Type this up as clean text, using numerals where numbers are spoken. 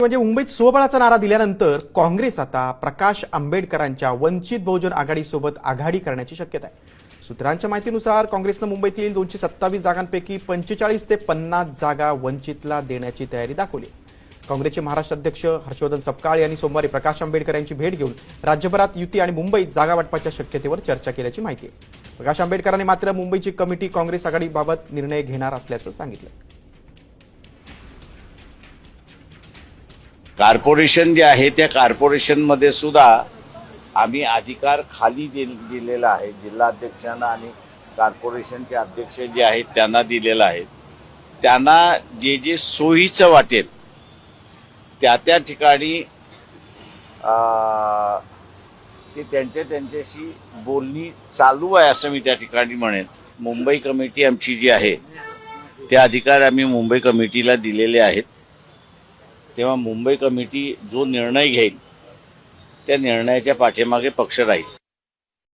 म्हणजे मुंबईत स्वबळाचा नारा दिल्यानंतर काँग्रेस आता प्रकाश आंबेडकरांच्या वंचित बहुजन आघाडीसोबत आघाडी करण्याची शक्यता आहे। सूत्रांच्या माहितीनुसार काँग्रेसनं मुंबईतील 227 जागांपैकी 45 ते 50 जागा वंचितला देण्याची तयारी दाखवली। काँग्रेसचे महाराष्ट्र अध्यक्ष हर्षवर्धन सपकाळ यांनी सोमवारी प्रकाश आंबेडकर यांची भेट घेऊन राज्यभरात युती आणि मुंबईत जागा वाटपाच्या शक्यतेवर चर्चा केल्याची माहिती आहे। प्रकाश आंबेडकरांनी मात्र मुंबईची कमिटी काँग्रेस आघाडीबाबत निर्णय घेणार असल्याचं सांगितलं। कॉर्पोरेशन जे आहे त्या कॉर्पोरेशनमध्ये सुद्धा आम्ही अधिकार खाली दिलेला आहे। जिल्हाध्यक्षांना आणि कॉर्पोरेशनचे अध्यक्ष जे आहेत त्यांना दिलेला आहे। त्यांना जे जे सोयीचं वाटेल त्या ठिकाणी ते त्यांच्याशी बोलणी चालू आहे असं मी त्या ठिकाणी म्हणेन। मुंबई कमिटी आमची जी आहे ते अधिकार आम्ही मुंबई कमिटीला दिलेले आहेत। तेव्हा मुंबई कमिटी जो निर्णय घेईल त्या निर्णयाच्या पाठीमागे पक्ष राहील।